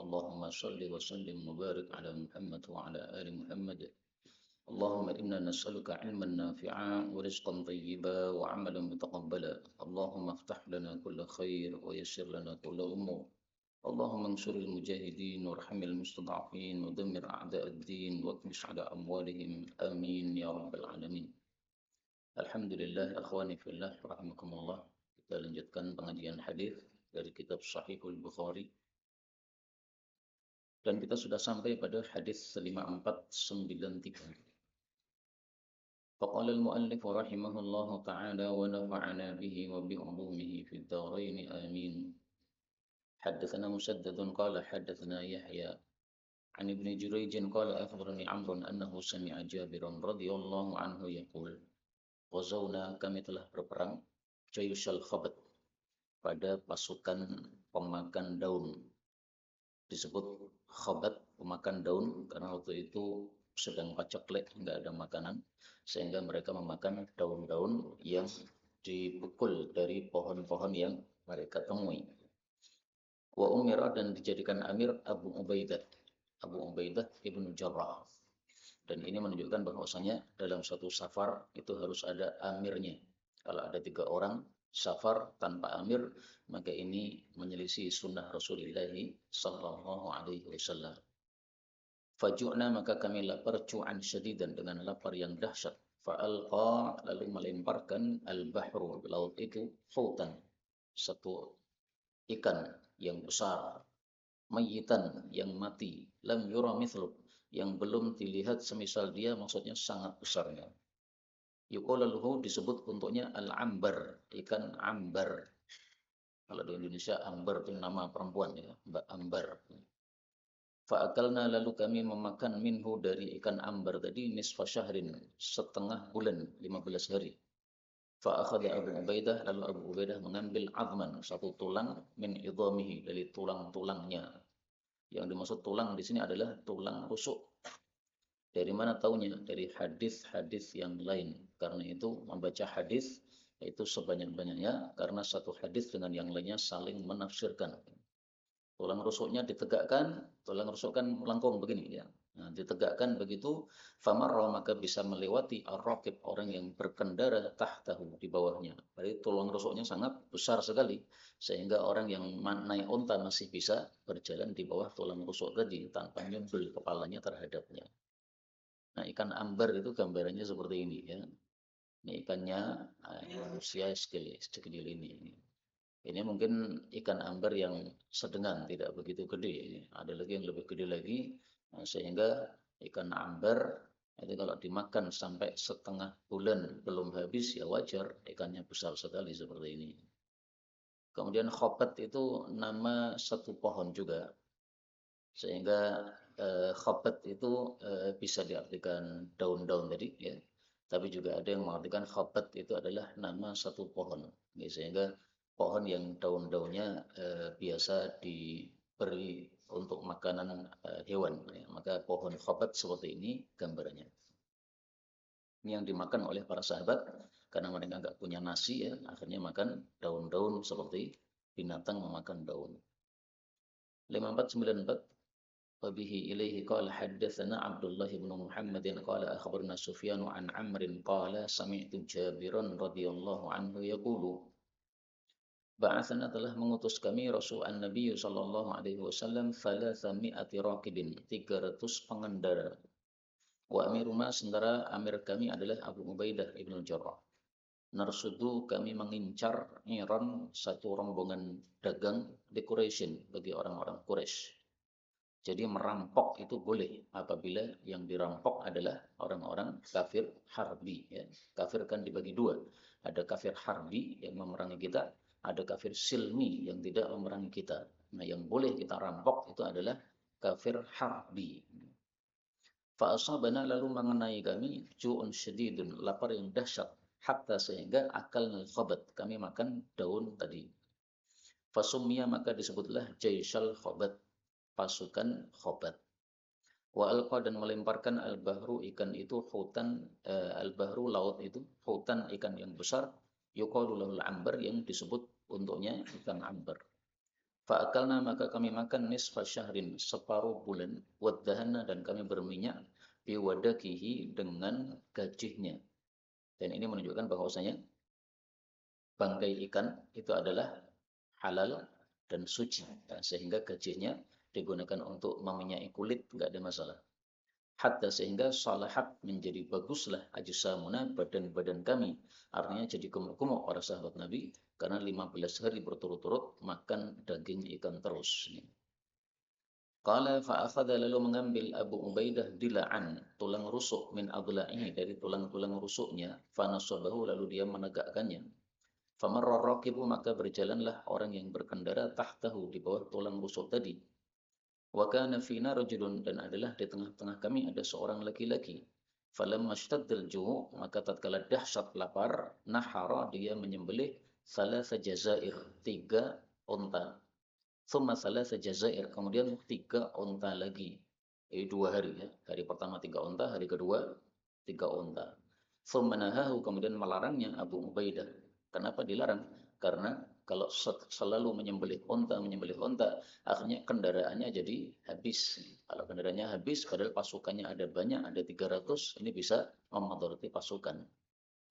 Allahumma salli wa sallim mubarak ala Muhammad wa ala ali Muhammad. Allahumma inna nas'aluka ilman nafi'a wa rizqan tayyiba wa amalan mutaqabbala. Allahumma aftah lana kulla khair wa yassir lana kulla umur. Allahumma ansuril mujahidin warhamil mustada'afin wa dammir a'da'ad-din wa kmis ala amwalihim. Amin ya rabbal alamin. Alhamdulillah akhwani fillah rahimakumullah. Kita lanjutkan pengajian hadis dari kitab Sahihul Bukhari. Dan kita sudah sampai pada hadis 5493. فقال المؤلف رحمه الله تعالى ونفعنا به وبعلومه في الدارين آمين. حدثنا مسدد قال حدثنا يحيى عن ابن جريج قال أخبرني عمرو أنه سمع جابر رضي الله عنه يقول غزونا kami telah berperang Jayushal Khabat pada pasukan pemakan daun. Disebut Khabat pemakan daun karena waktu itu sedang paceklik, nggak ada makanan, sehingga mereka memakan daun-daun yang dipukul dari pohon-pohon yang mereka temui. Wa umira dan dijadikan amir Abu Ubaidah ibnu Jarrah. Dan ini menunjukkan bahwasanya dalam suatu safar itu harus ada amirnya. Kalau ada 3 orang safar tanpa amir, maka ini menyelisih sunnah Rasulullah sallallahu alaihi wasallam. Faju'na maka kami lapar cu'an syadidan dengan lapar yang dahsyat. Fa'alqa lalu melemparkan al-bahru laut itu hutan satu ikan yang besar, mayyitan yang mati, lam yura mithlu yang belum dilihat semisal dia, maksudnya sangat besarnya. Yuqalu disebut untuknya al-ambar, ikan ambar. Kalau di Indonesia ambar itu nama perempuan ya, Mbak Ambar. Fa'akalna lalu kami memakan minhu dari ikan ambar tadi nisfa syahrin, setengah bulan, 15 hari. Fa'akhadha Abu Ubaidah lalu Abu Ubaidah mengambil azman, satu tulang min idhamihi dari tulang-tulangnya. Yang dimaksud tulang di sini adalah tulang rusuk. Dari mana taunya? Dari hadis-hadis yang lain. Karena itu membaca hadis itu sebanyak-banyaknya karena satu hadis dengan yang lainnya saling menafsirkan. Tulang rusuknya ditegakkan, tulang rusuk kan melengkung begini ya. Nah, ditegakkan begitu, famarra maka bisa melewati ar-raqib orang yang berkendara tahtahu di bawahnya. Berarti tulang rusuknya sangat besar sekali sehingga orang yang naik unta masih bisa berjalan di bawah tulang rusuk tadi tanpa nyundul kepalanya terhadapnya. Nah, ikan ambar itu gambarannya seperti ini ya. Ini ikannya manusia sekecil ini. Ini mungkin ikan ambar yang sedengan, tidak begitu gede. Ada lagi yang lebih gede lagi, sehingga ikan ambar itu kalau dimakan sampai setengah bulan belum habis, ya wajar, ikannya besar sekali seperti ini. Kemudian khobat itu nama satu pohon juga, sehingga khobat itu bisa diartikan daun-daun tadi, ya. Tapi juga ada yang mengartikan khobat itu adalah nama satu pohon, ya, sehingga pohon yang daun-daunnya biasa diberi untuk makanan hewan. Ya. Maka pohon khobat seperti ini gambarannya. Ini yang dimakan oleh para sahabat karena mereka nggak punya nasi ya, akhirnya makan daun-daun seperti binatang memakan daun. 5494 Wabihi ilaihi qala haddatsana Abdullah bin Muhammadin qala akhbarna Sufyan an Amrin qala sami'tu Jabiran radhiyallahu anhu yaqulu Ba'athana telah mengutus kami Rasul Nabi sallallahu alaihi wasallam 300 raqibin 300 pengendara. Wa amiruna sementara amir kami adalah Abu Ubaidah ibnu Jarrah. Narsudu kami mengincar Iran satu rombongan dagang di Quraisyin bagi orang-orang Quraisy. Jadi merampok itu boleh apabila yang dirampok adalah orang-orang kafir harbi. Ya. Kafir kan dibagi 2. Ada kafir harbi yang memerangi kita, ada kafir silmi yang tidak memerangi kita. Nah, yang boleh kita rampok itu adalah kafir harbi. Fa'asabana lalu mengenai kami ju'un syadidun, lapar yang dahsyat, hatta sehingga akal khabat, kami makan daun tadi. Fasummiya maka disebutlah Jayshal Khabat, pasukan Khabat. Wa alqa dan melemparkan al-bahru ikan itu hutan al-bahru laut itu hutan ikan yang besar yuqalu lahul ambar yang disebut untuknya ikan ambar. Fa'akalna maka kami makan nisfa syahrin separuh bulan, waddahana dan kami berminyak biwadakihi dengan gajihnya. Dan ini menunjukkan bahwasanya bangkai ikan itu adalah halal dan suci. Ya, sehingga gajihnya digunakan untuk meminyaki kulit, nggak ada masalah. Hatta sehingga salahat menjadi baguslah ajsamuna badan-badan kami. Artinya jadi gemuk-gemuk para sahabat Nabi karena 15 hari berturut-turut makan daging ikan terus. Qala fa'akhadha lalu mengambil Abu Ubaidah dila'an tulang rusuk min adla'ihi dari tulang-tulang rusuknya fanasabahu lalu dia menegakkannya. Famarra raqibu maka berjalanlah orang yang berkendara tahtahu di bawah tulang rusuk tadi. Wa kana fina rajulun dan adalah di tengah-tengah kami ada seorang laki-laki. Falamma ishtaddal ju' maka tatkala dahsyat lapar nahara dia menyembelih salasa jazair 3 unta. Thumma salasa jazair kemudian 3 unta lagi. Jadi 2 hari ya. Hari pertama 3 unta, hari kedua 3 unta. Thumma nahahu kemudian melarangnya Abu Ubaidah. Kenapa dilarang? Karena kalau selalu menyembelih unta, akhirnya kendaraannya jadi habis. Kalau kendaraannya habis, padahal pasukannya ada banyak, ada 300, ini bisa memadoroti pasukan.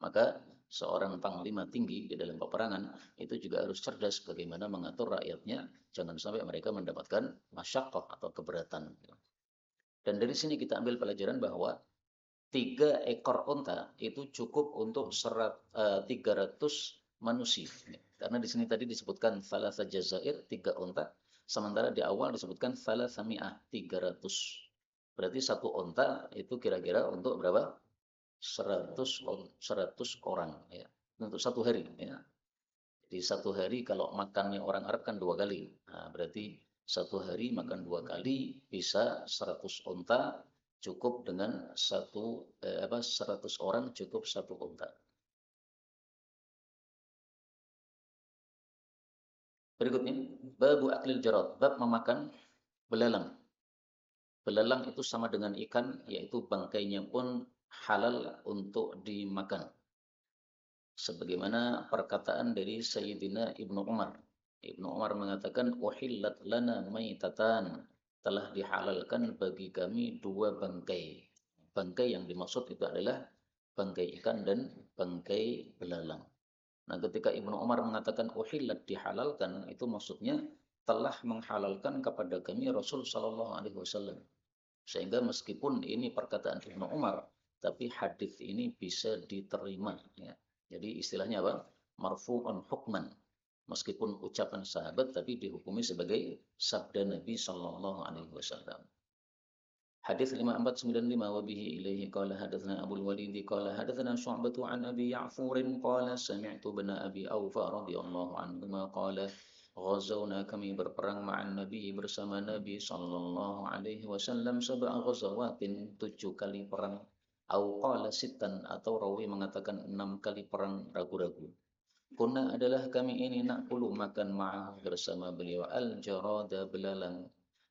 Maka seorang panglima tinggi di dalam peperangan itu juga harus cerdas bagaimana mengatur rakyatnya, jangan sampai mereka mendapatkan masyaqqah atau keberatan. Dan dari sini kita ambil pelajaran bahwa 3 ekor unta itu cukup untuk 300 manusia. Karena di sini tadi disebutkan salasa jazair 3 unta, sementara di awal disebutkan salasami'ah 300. Berarti 1 unta itu kira-kira untuk berapa? 100 orang ya. Untuk 1 hari ya. Di 1 hari kalau makannya orang Arab kan 2 kali. Nah, berarti 1 hari makan 2 kali bisa 100 unta cukup dengan 100 orang cukup 1 unta. Berikutnya, babu aklil jarad, bab memakan belalang. Belalang itu sama dengan ikan, yaitu bangkainya pun halal untuk dimakan. Sebagaimana perkataan dari Sayyidina Ibnu Umar. Ibnu Umar mengatakan, uhillat lana maitatan, telah dihalalkan bagi kami 2 bangkai. Bangkai yang dimaksud itu adalah bangkai ikan dan bangkai belalang. Nah, ketika Ibnu Umar mengatakan uhillat dihalalkan, itu maksudnya telah menghalalkan kepada kami Rasul Shallallahu Alaihi Wasallam. Sehingga meskipun ini perkataan Ibnu Umar, tapi hadis ini bisa diterima. Ya. Jadi istilahnya apa? Marfu'un hukman. Meskipun ucapan sahabat, tapi dihukumi sebagai sabda Nabi Shallallahu Alaihi Wasallam. Hadis 5495 wa bihi ilaihi qala hadatsana Abu Walid qala hadatsana Syu'bah an Abi Ya'fur qala sami'tu bin Abi Aufa radhiyallahu anhu qala ghazawna kami berperang ma'an Nabi bersama Nabi sallallahu alaihi wasallam sab'a ghazawatin 7 kali perang au qala sittan atau rawi mengatakan 6 kali perang ragu-ragu. Kunna adalah kami ini nakulu makan ma'ah bersama beliau al-jarada belalang.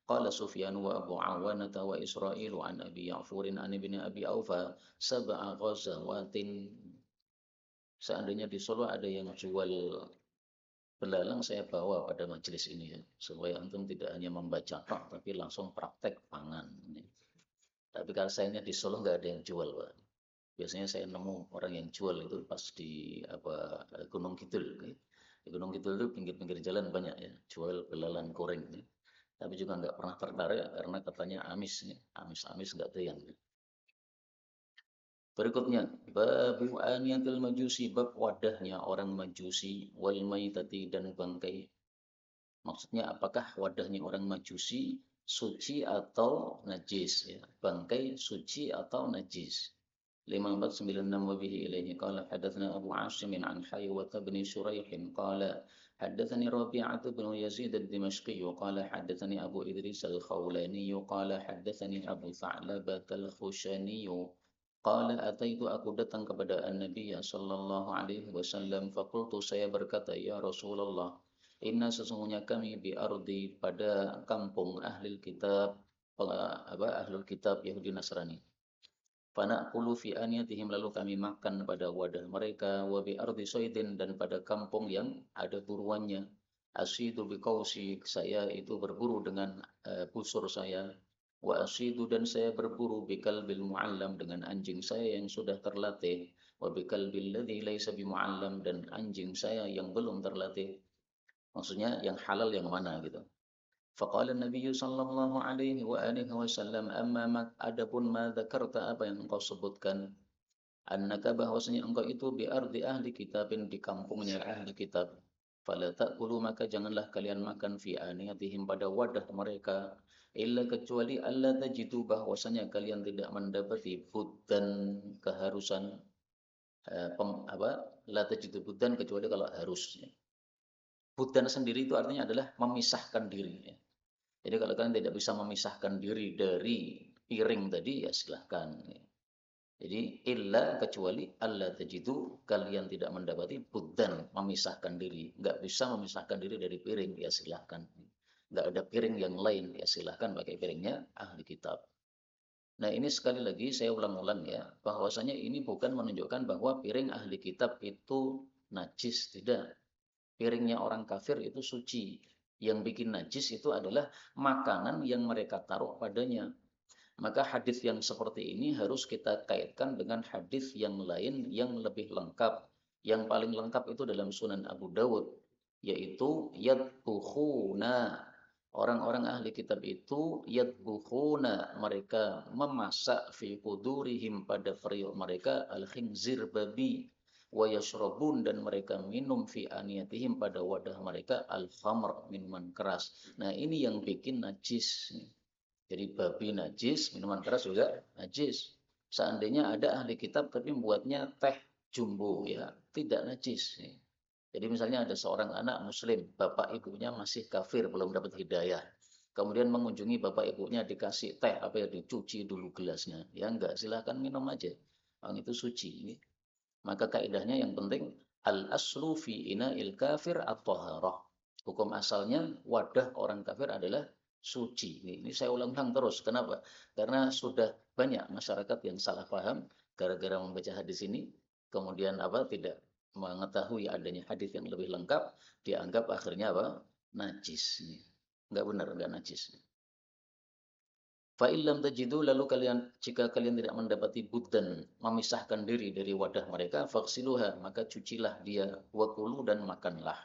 Qala Sufyan wa Abu Awanata wa Isra'ilu an Abi Ya'furin an ibni Abi Aufa sab'a ghazawatin. Seandainya di Solo ada yang jual belalang, saya bawa pada majelis ini ya, supaya antum tidak hanya membaca tok tapi langsung praktek pangan. Tapi kalau sayangnya di Solo nggak ada yang jual, Pak. Biasanya saya nemu orang yang jual itu pas di Gunung Kidul. Di Gunung Kidul itu pinggir-pinggir jalan banyak ya, jual belalang goreng. Tapi juga nggak pernah tertarik karena katanya amis, amis nggak doyan. Berikutnya, babu aniyatil majusi, bab wadahnya orang majusi, wal maitati dan bangkai. Maksudnya apakah wadahnya orang majusi suci atau najis ya? Bangkai suci atau najis. 5496 wabihi ilaihi qala hadatsana Abu Asim an Haywat bin Shuraih qala حدثني ربيعة بن يزيد الدمشقي قال حدثني أبو إدريس الخولاني قال حدثني أبو ثعلبة الخشني قال أتيت aku datang kepada Nabi sallallahu alaihi wasallam faqultu saya berkata ya Rasulullah inna sesungguhnya kami bi ardi pada kampung ahlul kitab ahlul kitab Yahudi Nasrani. Fana'kulu fi aniyatihim lalu kami makan pada wadah mereka wa bi ardi soidin dan pada kampung yang ada buruannya. Asyidu biqausi, saya itu berburu dengan busur saya. Wa asyidu, dan saya berburu bikalbil muallam, dengan anjing saya yang sudah terlatih. Wa bikalbil ladzi laisa bimuallam, dan anjing saya yang belum terlatih. Maksudnya yang halal yang mana gitu. Faqala Nabi sallallahu alaihi wa alihi wasallam, adapun ma dzakarta, apa yang engkau sebutkan, annaka, bahwasanya engkau itu bi ardi ahli kitabin, di kampungnya ahli kitab. Fala ta'kulu, maka janganlah kalian makan fi aniyatihim, pada wadah mereka, illa, kecuali alla tajidu, bahwasanya kalian tidak mendapati buddan, keharusan, la tajidu buddan, kecuali kalau harus. Buddan sendiri itu artinya adalah memisahkan diri. Jadi kalau kalian tidak bisa memisahkan diri dari piring tadi, ya silahkan. Jadi illa, kecuali alla tajidu, kalian tidak mendapati buddan, memisahkan diri. Nggak bisa memisahkan diri dari piring, ya silahkan. Nggak ada piring yang lain, ya silahkan pakai piringnya ahli kitab. Nah, ini sekali lagi saya ulang-ulang ya, bahwasanya ini bukan menunjukkan bahwa piring ahli kitab itu najis, tidak. Piringnya orang kafir itu suci. Yang bikin najis itu adalah makanan yang mereka taruh padanya. Maka hadis yang seperti ini harus kita kaitkan dengan hadis yang lain yang lebih lengkap. Yang paling lengkap itu dalam Sunan Abu Dawud, yaitu yadbukhuna. Orang-orang ahli kitab itu yadbukhuna, mereka memasak fi qudurihim, pada periuk mereka, al-khinzir, babi, wa yashrabun, dan mereka minum fi aniyatihim, pada wadah mereka, al-khamr, minuman keras. Nah, ini yang bikin najis. Jadi babi najis, minuman keras juga najis. Seandainya ada ahli kitab tapi membuatnya teh jumbo, ya tidak najis. Jadi misalnya ada seorang anak muslim, bapak ibunya masih kafir, belum dapat hidayah. Kemudian mengunjungi bapak ibunya, dikasih teh, apa ya, dicuci dulu gelasnya. Ya enggak, silahkan minum aja. Orang itu suci. Maka kaidahnya yang penting, al-aslu fi ina'il kafir at-taharah. Hukum asalnya wadah orang kafir adalah suci. Ini saya ulang-ulang terus. Kenapa? Karena sudah banyak masyarakat yang salah paham gara-gara membaca hadis ini, kemudian tidak mengetahui adanya hadis yang lebih lengkap, dianggap akhirnya najis. Enggak benar, enggak najis. Fa illam tajidu, lalu jika kalian tidak mendapati buddan, memisahkan diri dari wadah mereka, faghsiluha, maka cucilah dia, wa kulu, dan makanlah.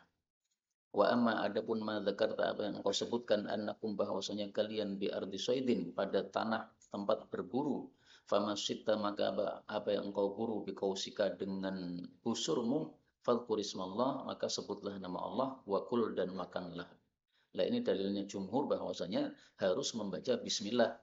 Wa amma, adapun ma dzakarta, apa yang engkau sebutkan, annakum, bahwasanya kalian bi ardi soidin, pada tanah tempat berburu, famasitta, maka apa yang engkau buru, bikausika, dengan busurmu, fadhkurismallah, maka sebutlah nama Allah, wa kul, dan makanlah. Nah, ini dalilnya jumhur bahwasanya harus membaca bismillah.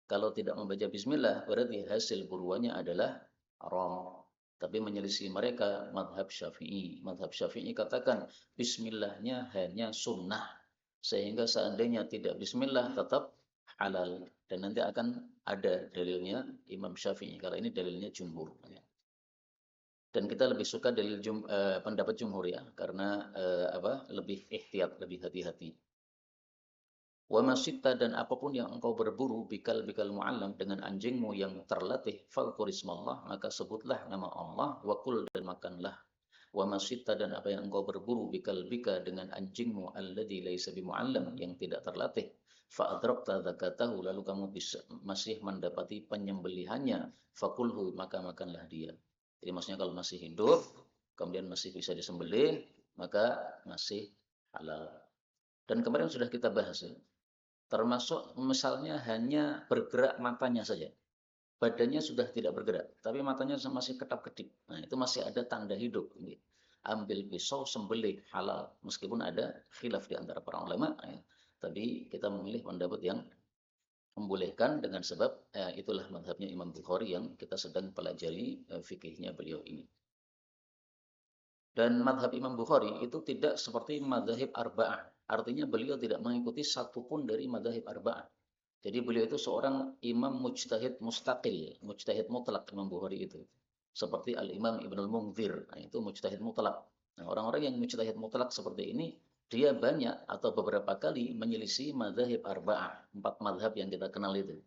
Kalau tidak membaca bismillah, berarti hasil buruannya adalah haram. Tapi menyelisih mereka madhab syafi'i. Madhab syafi'i katakan bismillahnya hanya sunnah. Sehingga seandainya tidak bismillah tetap halal. Dan nanti akan ada dalilnya Imam Syafi'i. Kalau ini dalilnya jumhur. Dan kita lebih suka dalil pendapat jumhur ya. Karena lebih ihtiyat, lebih hati-hati. Wa masyitta, dan apapun yang engkau berburu, bikal mu'allam, dengan anjingmu yang terlatih, falqurismallah, maka sebutlah nama Allah, wa kul, dan makanlah. Wa masyitta, dan apa yang engkau berburu, bika, dengan anjingmu, alladzi laisa bimu'allam, yang tidak terlatih, fa adrakta zakatahu, lalu kamu masih mendapati penyembelihannya, fakulhu, maka makanlah dia. Jadi maksudnya kalau masih hidup, kemudian masih bisa disembelih, maka masih halal. Dan kemarin sudah kita bahas ya, termasuk misalnya hanya bergerak matanya saja. Badannya sudah tidak bergerak, tapi matanya masih ketap-ketip. Nah, itu masih ada tanda hidup. Ambil pisau, sembelih, halal. Meskipun ada khilaf di antara para ulama, ya. Tapi kita memilih pendapat yang membolehkan dengan sebab itulah mazhabnya Imam Bukhari yang kita sedang pelajari fikihnya beliau ini. Dan madhab Imam Bukhari itu tidak seperti madhab arba'ah. Artinya beliau tidak mengikuti satupun dari madhab arba'ah. Jadi beliau itu seorang imam mujtahid mustaqil, mujtahid mutlak Imam Bukhari itu. Seperti Al-Imam Ibnul Munzir, nah, itu mujtahid mutlak. Nah, orang-orang yang mujtahid mutlak seperti ini, dia banyak atau beberapa kali menyelisih madhab arba'ah, 4 madhab yang kita kenal itu.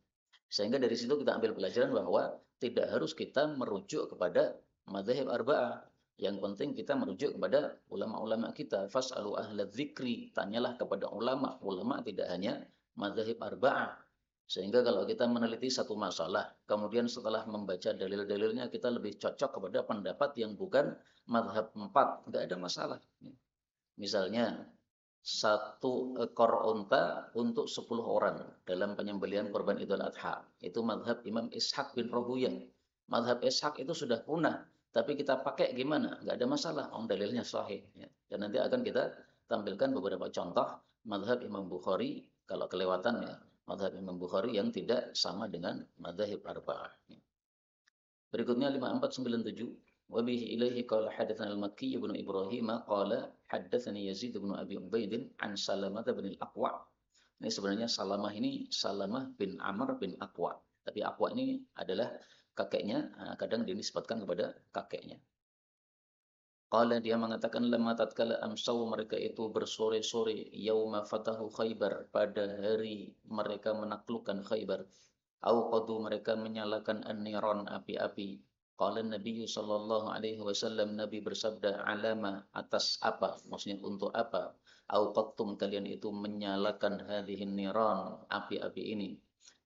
Sehingga dari situ kita ambil pelajaran bahwa tidak harus kita merujuk kepada madhab arba'ah. Yang penting kita merujuk kepada ulama-ulama kita. Fas'alu ahla dzikri, tanyalah kepada ulama. Ulama tidak hanya mazhab arba'ah. Sehingga kalau kita meneliti satu masalah, kemudian setelah membaca dalil-dalilnya kita lebih cocok kepada pendapat yang bukan mazhab 4, nggak ada masalah. Misalnya, satu ekor unta untuk 10 orang dalam penyembelihan korban Idul Adha. Itu mazhab Imam Ishaq bin Rahuyah. Mazhab Ishaq itu sudah punah, tapi kita pakai gimana? Nggak ada masalah, dalilnya sahih. Ya. Dan nanti akan kita tampilkan beberapa contoh mazhab Imam Bukhari, kalau kelewatan ya, mazhab Imam Bukhari yang tidak sama dengan mazhab arba'ah. Berikutnya 5497. Wa bihi ilaihi qala hadatsana al-Makki ibnu Ibrahim qala haddatsani Yazid ibnu Abi Ubaid an Salamah bin al-Aqwa. Ini sebenarnya Salamah ini Salamah bin Amr bin Aqwa. Tapi Aqwa ini adalah kakeknya, kadang dinisbatkan kepada kakeknya. Qala, dia mengatakan lamma tatkala amsau, mereka itu bersore-sore, yauma fatahu Khaybar, pada hari mereka menaklukkan Khaybar. Auqadu, mereka menyalakan an-niran, api-api. Qala Nabi sallallahu alaihi wasallam, Nabi bersabda, alama, atas apa? Maksudnya untuk apa? Auqadtum, kalian itu menyalakan hadhihi niran, api-api ini.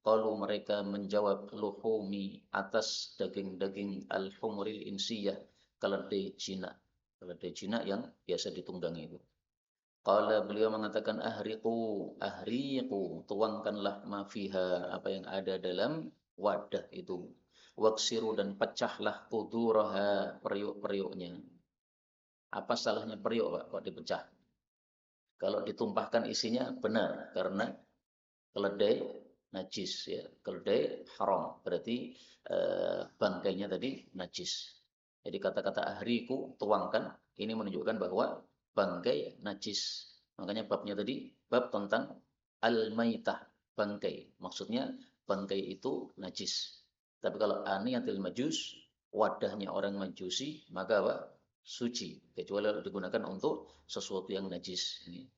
Qalu, mereka menjawab, luhumi, atas daging-daging al-humuril insiyah, keledai Cina. Keledai Cina yang biasa ditunggangi itu. Qala, beliau mengatakan ahriqu, tuangkanlah ma fiha, apa yang ada dalam wadah itu. Waksiru, dan pecahlah quduraha, periuk-periuknya. Apa salahnya periuk, Pak, kok dipecah? Kalau ditumpahkan isinya benar, karena keledai najis ya, keledai haram, berarti bangkainya tadi najis. Jadi kata-kata ahriku, tuangkan, ini menunjukkan bahwa bangkai najis. Makanya babnya tadi bab tentang al-maitah, bangkai. Maksudnya bangkai itu najis. Tapi kalau aniyatil majus, wadahnya orang majusi, maka apa? Suci, kecuali digunakan untuk sesuatu yang najis. Ini.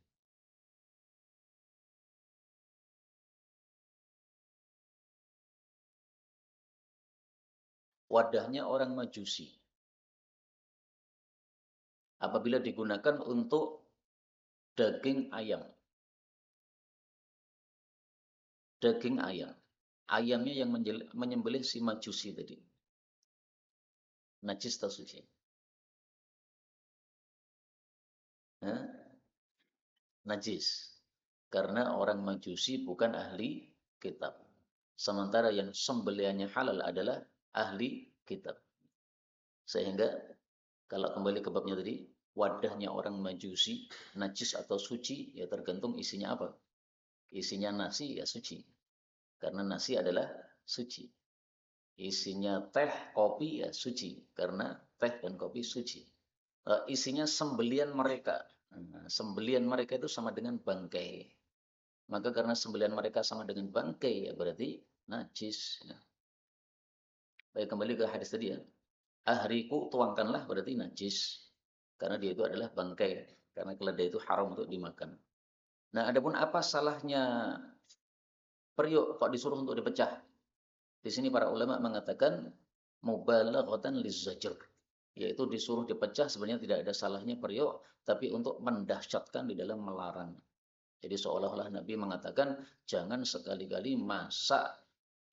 Wadahnya orang majusi. Apabila digunakan untuk daging ayam. Daging ayam. Ayamnya yang menyembelih si majusi tadi. Najis atau suci? Hah? Najis. Karena orang majusi bukan ahli kitab. Sementara yang sembelihannya halal adalah ahli kitab. Sehingga kalau kembali ke babnya tadi, wadahnya orang majusi, najis atau suci, ya tergantung isinya apa. Isinya nasi, ya suci. Karena nasi adalah suci. Isinya teh, kopi, ya suci. Karena teh dan kopi suci. Isinya sembelian mereka. Nah, sembelian mereka itu sama dengan bangkai. Maka karena sembelian mereka sama dengan bangkai, ya berarti najis. Ya. Baik, kembali ke hadis tadi ya. Ahriku, tuangkanlah, berarti najis. Karena dia itu adalah bangkai. Karena keledai itu haram untuk dimakan. Nah, adapun apa salahnya periuk kok disuruh untuk dipecah? Di sini para ulama mengatakan mubalaghatan lizzajr, yaitu disuruh dipecah sebenarnya tidak ada salahnya periuk, tapi untuk mendahsyatkan di dalam melarang. Jadi seolah-olah Nabi mengatakan jangan sekali-kali masak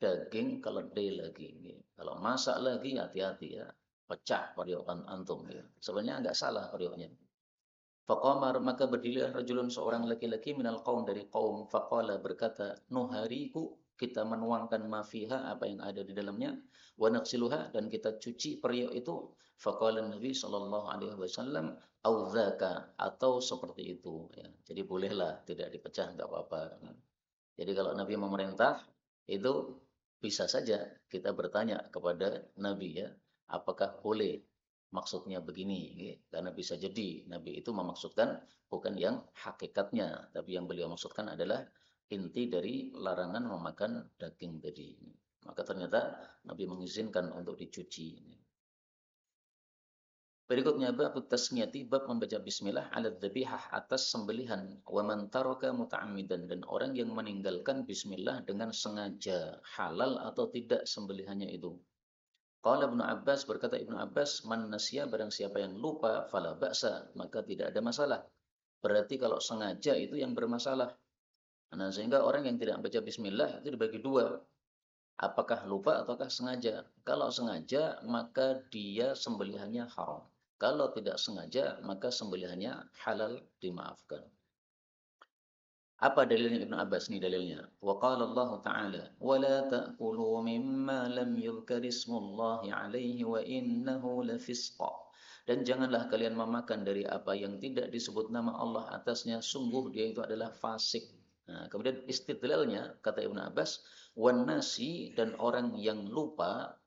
daging keledai lagi. Kalau masak lagi hati-hati ya, pecah periukan antum. Sebenarnya nggak salah periuknya. Faqamar, maka berdirilah rajulun, seorang laki-laki, minal qaum, dari kaum. Faqala, berkata, nuhariku, kita menuangkan mafiha, apa yang ada di dalamnya, wa naqsiluha, dan kita cuci periuk itu. Faqala Nabi sallallahu alaihi wasallam, audzaka, atau seperti itu ya. Jadi bolehlah, tidak dipecah, enggak apa-apa. Jadi kalau Nabi memerintah itu bisa saja kita bertanya kepada Nabi ya, apakah boleh, maksudnya begini, karena bisa jadi Nabi itu memaksudkan bukan yang hakikatnya, tapi yang beliau maksudkan adalah inti dari larangan memakan daging tadi. Maka ternyata Nabi mengizinkan untuk dicuci. Berikutnya bab tasmiyati, bab membaca bismillah ala dzabihah, atas sembelihan, wa man taraka muta'ammidan, dan orang yang meninggalkan bismillah dengan sengaja, halal atau tidak sembelihannya itu. Qala Ibnu Abbas, berkata Ibnu Abbas, man nasiya, barang siapa yang lupa fala ba'sa, maka tidak ada masalah. Berarti kalau sengaja itu yang bermasalah. Nah, sehingga orang yang tidak baca bismillah itu dibagi dua. Apakah lupa ataukah sengaja? Kalau sengaja, maka dia sembelihannya haram. Kalau tidak sengaja, maka sembelihannya halal, dimaafkan. Apa dalilnya Ibnu Abbas? Ini dalilnya. Wa qala Allah Ta'ala, "Wa la ta'kulu mimma lam yudhkar ismullahi 'alaihi wa innahu lafisqa." Dan janganlah kalian memakan dari apa yang tidak disebut nama Allah atasnya, sungguh dia itu adalah fasik. Nah, kemudian istidlalnya kata Ibnu Abbas, "Wan nasi," dan orang yang lupa,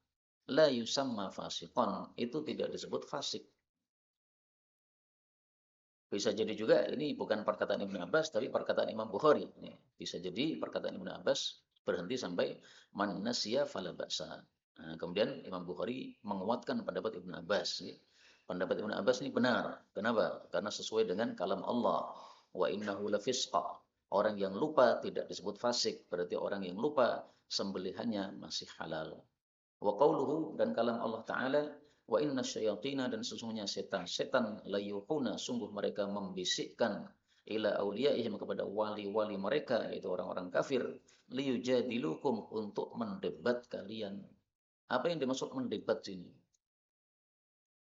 la yusamma fasiqan, itu tidak disebut fasik. Bisa jadi juga ini bukan perkataan Ibnu Abbas, tapi perkataan Imam Bukhari. Bisa jadi perkataan Ibnu Abbas berhenti sampai man nasiya fala ba'sa. Nah, kemudian Imam Bukhari menguatkan pendapat Ibnu Abbas. Pendapat Ibnu Abbas ini benar. Kenapa? Karena sesuai dengan kalam Allah. Wa innahu lafisqa. Orang yang lupa tidak disebut fasik. Berarti orang yang lupa sembelihannya masih halal. Wa qawluhu, dan kalam Allah Ta'ala, wa inna syayatina, dan sesungguhnya setan-setan, layuhuna, sungguh mereka membisikkan, ila awliyaihim, kepada wali-wali mereka, yaitu orang-orang kafir, liyujadilukum, untuk mendebat kalian. Apa yang dimaksud mendebat sini?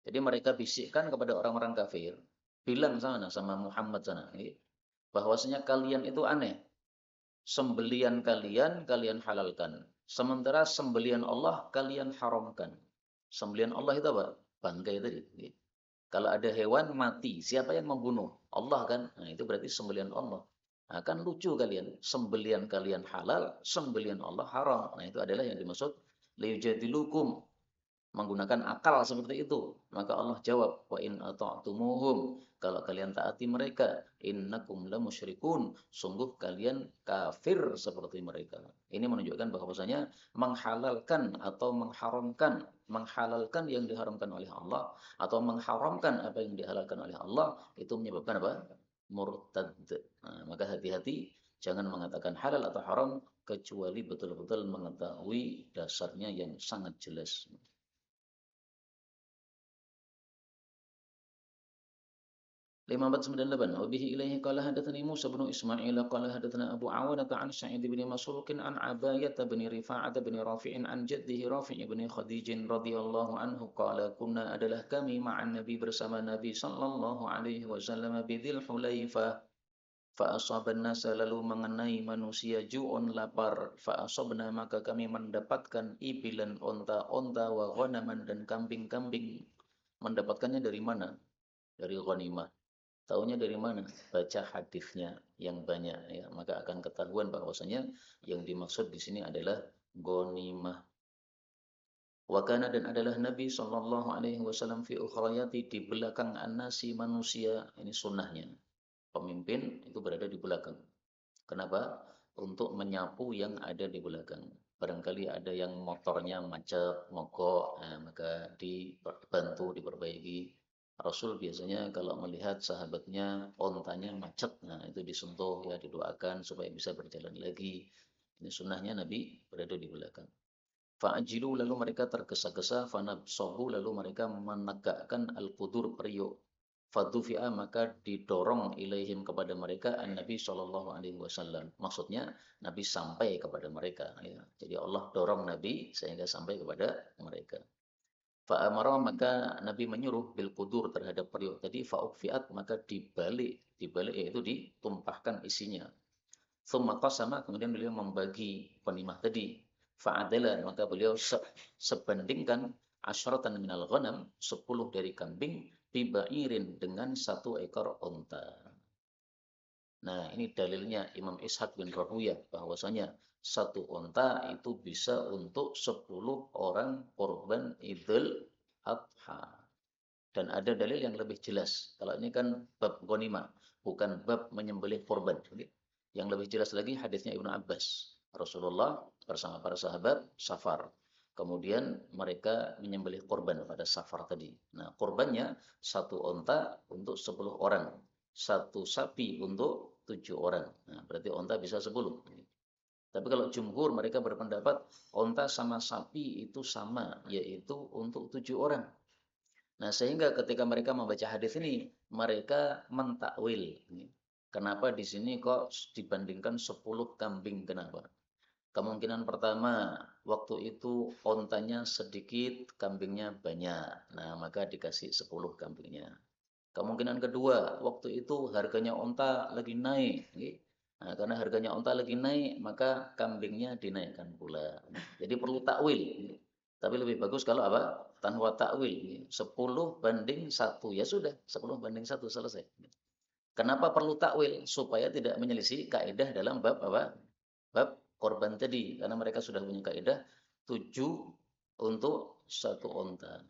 Jadi mereka bisikkan kepada orang-orang kafir, bilang sana sama Muhammad sana, bahwasanya kalian itu aneh. Sembelian kalian, kalian halalkan. Sementara sembelian Allah, kalian haramkan. Sembelian Allah itu apa? Bangkai tadi. Kalau ada hewan mati, siapa yang membunuh? Allah kan? Nah, itu berarti sembelian Allah. Nah, kan lucu kalian. Sembelian kalian halal, sembelian Allah haram. Nah, itu adalah yang dimaksud liyujadilukum, menggunakan akal seperti itu. Maka Allah jawab, wa in ata'tumuhum, kalau kalian taati mereka, innakum la musyrikun, sungguh kalian kafir seperti mereka. Ini menunjukkan bahwasanya menghalalkan atau menghalalkan yang diharamkan oleh Allah atau mengharamkan apa yang dihalalkan oleh Allah, itu menyebabkan apa? Murtad. Nah, maka hati-hati, jangan mengatakan halal atau haram kecuali betul-betul mengetahui dasarnya yang sangat jelas. 5498. Wa bihi ilaihi qala hadatsani Musa bin Ismail qala hadatsana Abu Awanah an Sa'id bin Masruq an Abayah bin Rifa'ah bin Rafi'in an jaddihi Rafi' bin Khadij radhiyallahu anhu qala kunna, adalah kami ma'an Nabi, bersama Nabi sallallahu alaihi wasallam, bidil Hulaifah, fa asaban nasa, lalu mengenai manusia, ju'un, lapar, fa asabna, maka kami mendapatkan ibilan, onta-onta, wa ghanaman, dan kambing-kambing. Mendapatkannya dari mana? Dari ghanimah. Taunya dari mana? Baca hadisnya yang banyak, ya, maka akan ketahuan bahwasanya yang dimaksud di sini adalah ghanimah. Wa kana, dan adalah Nabi sallallahu alaihi wasallam, fi ukhrayati, di belakang anasi, manusia. Ini sunnahnya. Pemimpin itu berada di belakang. Kenapa? Untuk menyapu yang ada di belakang. Barangkali ada yang motornya macet, mogok, nah, maka dibantu, diperbaiki. Rasul biasanya kalau melihat sahabatnya ontanya macet, nah itu disentuh, ya, didoakan supaya bisa berjalan lagi. Ini sunnahnya Nabi berada di belakang. Fa'ajilu, lalu mereka tergesa-gesa, fanabsohu, lalu mereka menegakkan al-qudur, periuk. Fadufi'a, maka didorong, ilaihim, kepada mereka, an-Nabi Shallallahu Alaihi Wasallam. Maksudnya Nabi sampai kepada mereka. Ya. Jadi Allah dorong Nabi sehingga sampai kepada mereka. Fa'amara, maka Nabi menyuruh bil qudur, terhadap periuk tadi. Fa'ukfiat, maka dibalik yaitu ditumpahkan isinya. Thumma qasama, kemudian beliau membagi penimah tadi. Fa'adala, maka beliau sebandingkan asyratan minal ghanam, 10 dari kambing, bibairin, dengan 1 ekor unta. Nah, ini dalilnya Imam Ishaq bin Rahuyah, bahwasanya 1 unta itu bisa untuk 10 orang korban Idul Adha. Dan ada dalil yang lebih jelas. Kalau ini kan bab ghanimah, bukan bab menyembelih korban. Yang lebih jelas lagi hadisnya Ibnu Abbas. Rasulullah bersama para sahabat safar. Kemudian mereka menyembelih korban pada safar tadi. Nah, korbannya 1 unta untuk 10 orang. 1 sapi untuk 7 orang. Nah, berarti unta bisa 10. Tapi kalau jumhur mereka berpendapat onta sama sapi itu sama, yaitu untuk 7 orang. Nah, sehingga ketika mereka membaca hadis ini, mereka mentakwil. Kenapa di sini kok dibandingkan 10 kambing? Kenapa? Kemungkinan pertama, waktu itu ontanya sedikit, kambingnya banyak. Nah, maka dikasih 10 kambingnya. Kemungkinan kedua, waktu itu harganya onta lagi naik. Nah, karena harganya onta lagi naik, maka kambingnya dinaikkan pula. Jadi perlu takwil. Tapi lebih bagus kalau apa? Tanpa takwil. 10 banding 1. Ya sudah, 10 banding 1 selesai. Kenapa perlu takwil? Supaya tidak menyelisih kaidah dalam bab apa? Bab korban tadi. Karena mereka sudah punya kaidah 7 untuk 1 onta.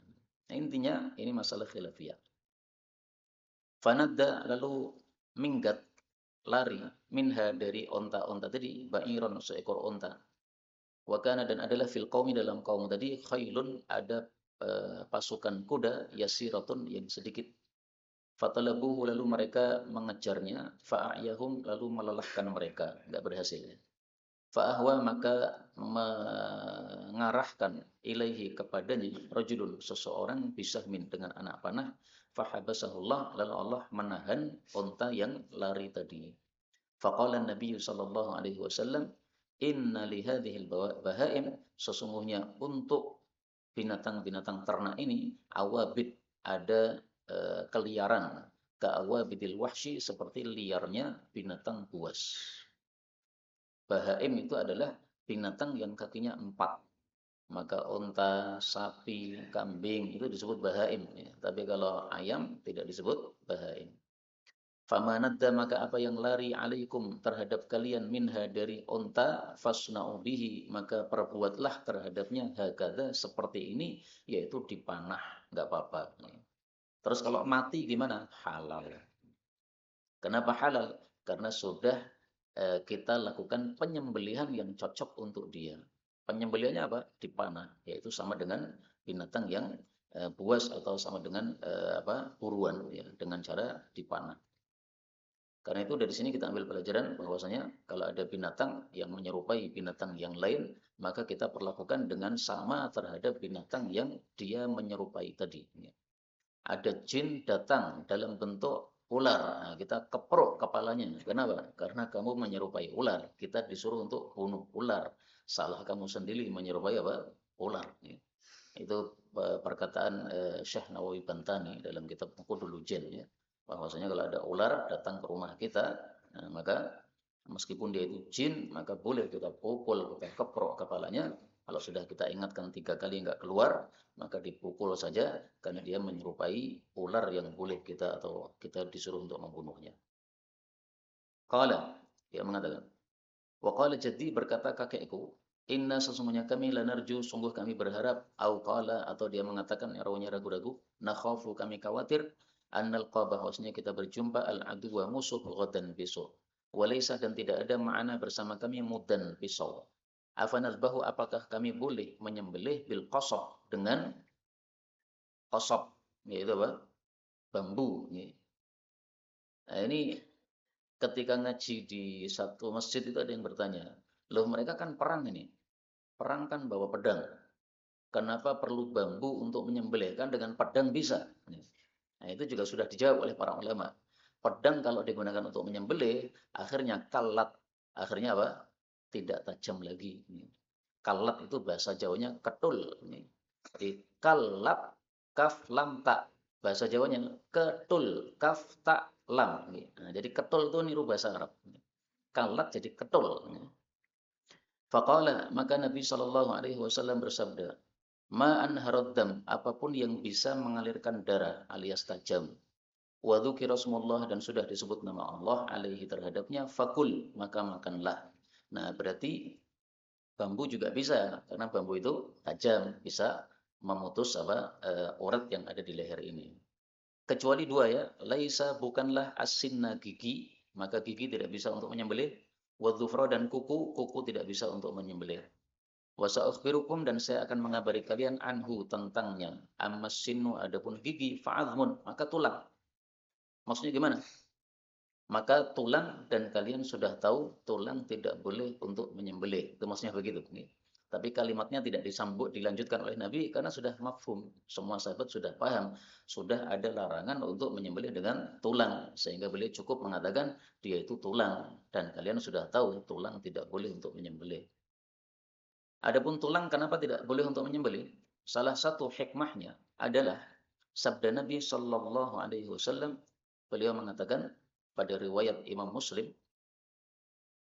Nah, intinya ini masalah khilafiyah. Fanadda lalu minggat lari minha dari onta-onta tadi ba'iron seekor onta. Wakana dan adalah fil qaumi dalam kaum tadi khailun ada pasukan kuda yasiratun yang sedikit. Fatalabuhu lalu mereka mengejarnya fa'ayahum lalu melelahkan mereka enggak berhasil. Fa'ahwa maka mengarahkan ilaihi kepadanya rajulun seseorang bisahmin dengan anak panah fahabasahullah lalu Allah menahan unta yang lari tadi. Faqala Nabi sallallahu alaihi wasallam inna li hadhil bahaim sesungguhnya untuk binatang-binatang ternak ini awabid ada keliaran ka awabidil wahsy seperti liarnya binatang buas. Bahaim itu adalah binatang yang kakinya 4. Maka unta, sapi, kambing itu disebut bahaim. Ya. Tapi kalau ayam tidak disebut bahaim. Famanadda maka apa yang lari alaikum terhadap kalian minha dari unta fasna'u bihi maka perbuatlah terhadapnya hakadha seperti ini yaitu dipanah enggak apa-apa. Terus kalau mati gimana? Halal. Kenapa halal? Karena sudah kita lakukan penyembelihan yang cocok untuk dia. Penyembelihannya apa? Dipanah, yaitu sama dengan binatang yang buas atau sama dengan buruan ya, dengan cara dipanah. Karena itu dari sini kita ambil pelajaran bahwasanya kalau ada binatang yang menyerupai binatang yang lain, maka kita perlakukan dengan sama terhadap binatang yang dia menyerupai tadi. Ada jin datang dalam bentuk ular. Nah, kita keprok kepalanya. Kenapa? Karena kamu menyerupai ular. Kita disuruh untuk bunuh ular. Salah kamu sendiri menyerupai apa? Ular. Itu perkataan Syekh Nawawi Bantani dalam kitab Qudul Jin. Ya. Bahwasanya kalau ada ular datang ke rumah kita, nah, maka meskipun dia itu jin, maka boleh kita pukul, kita keprok kepalanya. Kalau sudah kita ingatkan 3 kali enggak keluar, maka dipukul saja karena dia menyerupai ular yang boleh kita atau kita disuruh untuk membunuhnya. Qala, dia mengatakan, wa qala jaddi berkata kakekku, inna sesungguhnya kami lanarju sungguh kami berharap au qala atau dia mengatakan rawinya ragu-ragu, nakhafu kami khawatir annal bahwasanya kita berjumpa al aduwa musuh ghadan besok. Walaysa dan tidak ada makna bersama kami mudan pisau. Afanazbahu apakah kami boleh menyembelih bil qasab dengan qasab yaitu apa? Bambu. Nah, ini ketika ngaji di satu masjid itu ada yang bertanya, loh mereka kan perang ini, perang kan bawa pedang, kenapa perlu bambu untuk menyembelih? Kan dengan pedang bisa. Nah itu juga sudah dijawab oleh para ulama. Pedang kalau digunakan untuk menyembelih, akhirnya kalat, akhirnya apa? Tidak tajam lagi. Kalat itu bahasa Jawanya ketul. Jadi kalat kaf lam tak. Bahasa Jawanya ketul kaf tak lam. Nah, jadi ketul itu niru bahasa Arab. Kalat jadi ketul. Faqala maka Nabi Shallallahu Alaihi Wasallam bersabda, ma anharad dam apapun yang bisa mengalirkan darah alias tajam. Wa dzukira dan sudah disebut nama Allah alaihi terhadapnya fakul maka makanlah. Nah, berarti bambu juga bisa karena bambu itu tajam, bisa memutus urat yang ada di leher ini. Kecuali 2 ya, laisa bukanlah asinna gigi, maka gigi tidak bisa untuk menyembelih, wa dan kuku, kuku tidak bisa untuk menyembelih. Wa sa'ukhbirukum dan saya akan mengabari kalian anhu tentangnya. Ammas sinnu adapun gigi fa'adhmun, maka tulang. Maksudnya gimana? maka tulang, dan kalian sudah tahu tulang tidak boleh untuk menyembelih. Itu maksudnya begitu. Tapi kalimatnya tidak disambut, dilanjutkan oleh Nabi karena sudah mafhum. Semua sahabat sudah paham, sudah ada larangan untuk menyembelih dengan tulang. Sehingga beliau cukup mengatakan dia itu tulang, dan kalian sudah tahu tulang tidak boleh untuk menyembelih. Adapun tulang kenapa tidak boleh untuk menyembelih? Salah satu hikmahnya adalah sabda Nabi Shallallahu Alaihi Wasallam. Beliau mengatakan pada riwayat Imam Muslim,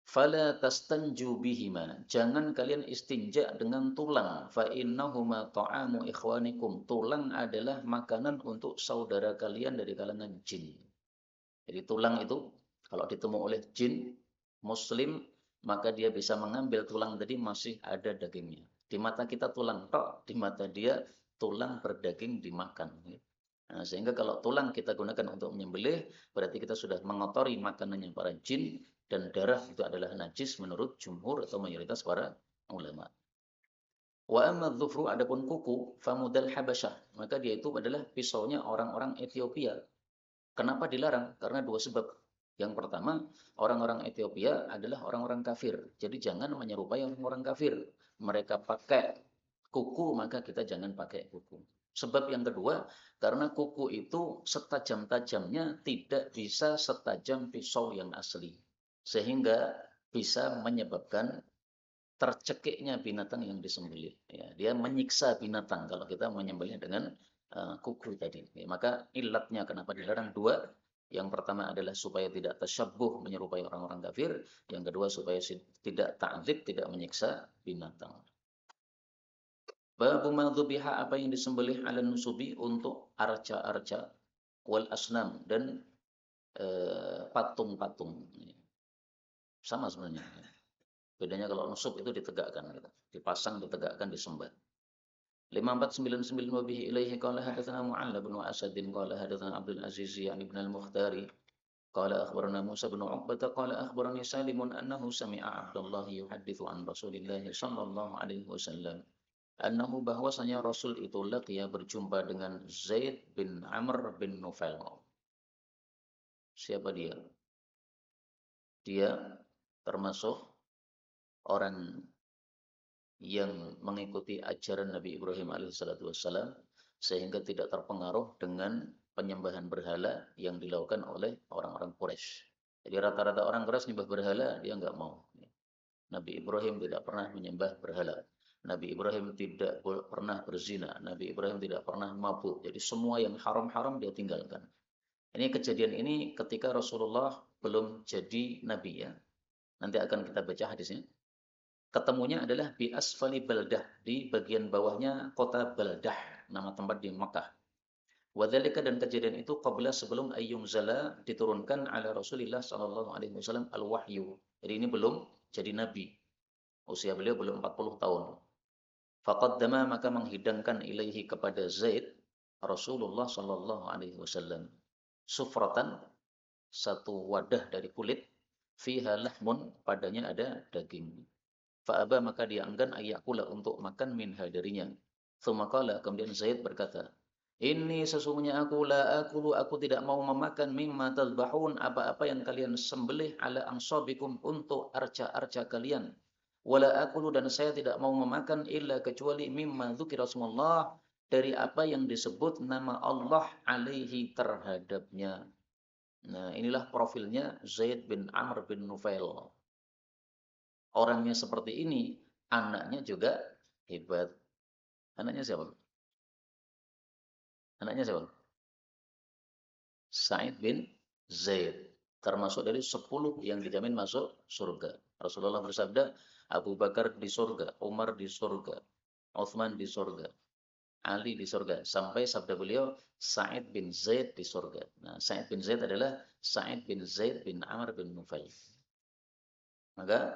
"Fala tastanju bihima." Jangan kalian istinja dengan tulang. Fa innahuma ta'amu ikhwanikum. Tulang adalah makanan untuk saudara kalian dari kalangan jin. Jadi tulang itu kalau ditemu oleh jin muslim, maka dia bisa mengambil tulang tadi masih ada dagingnya. Di mata kita tulang tok, di mata dia tulang berdaging dimakan. Nah, sehingga kalau tulang kita gunakan untuk menyembelih, berarti kita sudah mengotori makanannya para jin, dan darah itu adalah najis menurut jumhur atau mayoritas para ulama. Wa amma dhufru, adapun kuku, famudal habasyah, maka dia itu adalah pisaunya orang-orang Ethiopia. Kenapa dilarang? Karena dua sebab. Yang pertama, orang-orang Ethiopia adalah orang-orang kafir. Jadi jangan menyerupai orang-orang kafir. Mereka pakai kuku, maka kita jangan pakai kuku. Sebab yang kedua, karena kuku itu setajam-tajamnya tidak bisa setajam pisau yang asli. Sehingga bisa menyebabkan tercekiknya binatang yang disembelih. Ya, dia menyiksa binatang kalau kita menyembelih dengan kuku tadi. Ya, maka ilatnya kenapa dilarang dua. Yang pertama adalah supaya tidak tasyabbuh menyerupai orang-orang kafir. Yang kedua supaya tidak ta'dzib, tidak menyiksa binatang. Babu madzubiha, apa yang disembelih ala nusubi untuk arca-arca wal asnam, dan patung-patung. Sama sebenarnya. Bedanya kalau nusub itu ditegakkan, gitu. Dipasang, ditegakkan, disembah. 5499 wa bihi ilaihi qala hadatsana Mu'alla bin Asad qala hadatsana Abdul Aziz yani ibn al-Mukhtari qala akhbarana Musa bin Uqbah qala akhbarani Salim annahu sami'a Abdullah yuhadditsu an Rasulillah sallallahu alaihi wasallam annahu, bahwasanya Rasul itu laqiya berjumpa dengan Zaid bin Amr bin Nufail. Siapa dia? Dia termasuk orang yang mengikuti ajaran Nabi Ibrahim alaihissalam, sehingga tidak terpengaruh dengan penyembahan berhala yang dilakukan oleh orang-orang Quraisy. Jadi rata-rata orang Quraisy menyembah berhala, dia nggak mau. Nabi Ibrahim tidak pernah menyembah berhala. Nabi Ibrahim tidak pernah berzina. Nabi Ibrahim tidak pernah mabuk. Jadi semua yang haram-haram dia tinggalkan. Ini kejadian ini ketika Rasulullah belum jadi Nabi, ya. Nanti akan kita baca hadisnya. Ketemunya adalah di asfali baldah, di bagian bawahnya kota Baldah, nama tempat di Makkah. Wadzalika, dan kejadian itu qabla, sebelum ayyum zala, diturunkan ala Rasulillah sallallahu alaihi wasallam al-wahyu. Jadi ini belum jadi nabi. Usia beliau belum 40 tahun. Faqaddama, maka menghidangkan ilaihi kepada Zaid Rasulullah sallallahu alaihi wasallam sufratan, satu wadah dari kulit, fiha lahmun, padanya ada daging. Fa'aba, maka dia enggan ayyakula, untuk makan minha darinya. Tsumma qala, kemudian Zaid berkata, ini sesungguhnya aku tidak mau memakan mimma tadbahun, apa-apa yang kalian sembelih, ala ansabikum, untuk arca-arca kalian. Wala akulu, dan saya tidak mau memakan illa kecuali mimma dzukira Rasulullah, dari apa yang disebut nama Allah alaihi terhadapnya. Nah, inilah profilnya Zaid bin Amr bin Nufail. Orangnya seperti ini, anaknya juga hebat. Anaknya siapa? Anaknya siapa? Sa'id bin Zaid. Termasuk dari 10 yang dijamin masuk surga. Rasulullah bersabda, Abu Bakar di surga, Umar di surga, Uthman di surga, Ali di surga. Sampai sabda beliau, Sa'id bin Zaid di surga. Nah, Sa'id bin Zaid adalah Sa'id bin Zaid bin Amr bin Nufail. Maka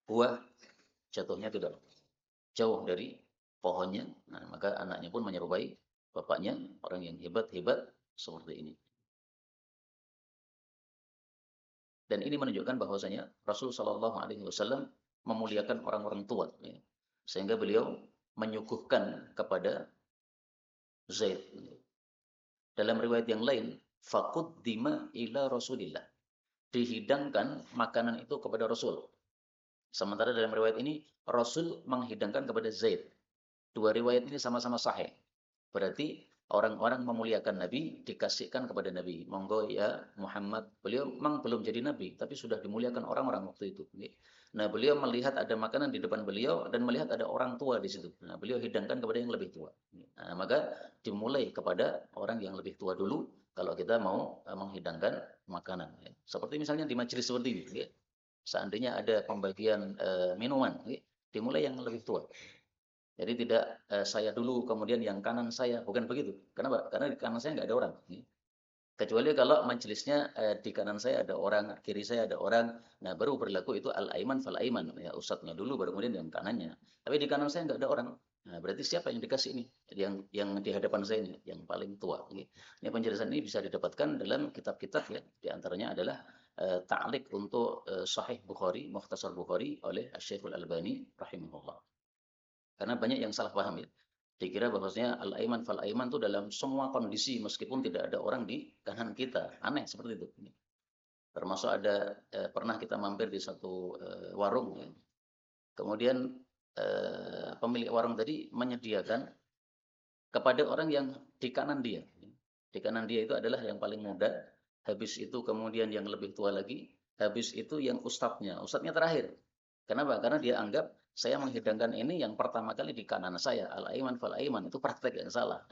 buah jatuhnya tidak jauh dari pohonnya. Nah, maka anaknya pun menyerupai bapaknya, orang yang hebat-hebat seperti ini. Dan ini menunjukkan bahwasanya Rasul Shallallahu Alaihi Wasallam memuliakan orang-orang tua, ya. Sehingga beliau menyuguhkan kepada Zaid. Dalam riwayat yang lain, faqud dima ila Rasulillah. dihidangkan makanan itu kepada Rasul. Sementara dalam riwayat ini Rasul menghidangkan kepada Zaid. Dua riwayat ini sama-sama sahih. Berarti orang-orang memuliakan Nabi dikasihkan kepada Nabi. Monggo ya Muhammad. Beliau memang belum jadi Nabi, tapi sudah dimuliakan orang-orang waktu itu. Nah, beliau melihat ada makanan di depan beliau dan melihat ada orang tua di situ. Nah, beliau hidangkan kepada yang lebih tua. Nah, maka dimulai kepada orang yang lebih tua dulu kalau kita mau menghidangkan makanan. Seperti misalnya di majelis seperti ini. Seandainya ada pembagian minuman, dimulai yang lebih tua. Jadi tidak saya dulu kemudian yang kanan saya, bukan begitu. Kenapa? Karena di kanan saya nggak ada orang. Kecuali kalau majelisnya di kanan saya ada orang, kiri saya ada orang, nah baru berlaku itu al-aiman fal-aiman, ya ustadznya dulu baru kemudian yang kanannya. Tapi di kanan saya nggak ada orang. Nah, berarti siapa yang dikasih ini? Yang di hadapan saya ini, yang paling tua. Ini penjelasan ini bisa didapatkan dalam kitab-kitab ya. Di antaranya adalah ta'liq untuk Sahih Bukhari, Mukhtasar Bukhari oleh Syekhul Albani rahimahullah. Karena banyak yang salah paham ya. Dikira bahwasanya al-aiman fal-aiman itu dalam semua kondisi meskipun tidak ada orang di kanan kita. Aneh seperti itu. Termasuk ada pernah kita mampir di satu warung ya. Kemudian pemilik warung tadi menyediakan kepada orang yang di kanan dia. Di kanan dia itu adalah yang paling muda, habis itu kemudian yang lebih tua lagi, habis itu yang ustadznya. Ustadznya terakhir. Kenapa? Karena dia anggap saya menghidangkan ini yang pertama kali di kanan saya. Al-aiman fal-aiman. Itu praktek yang salah.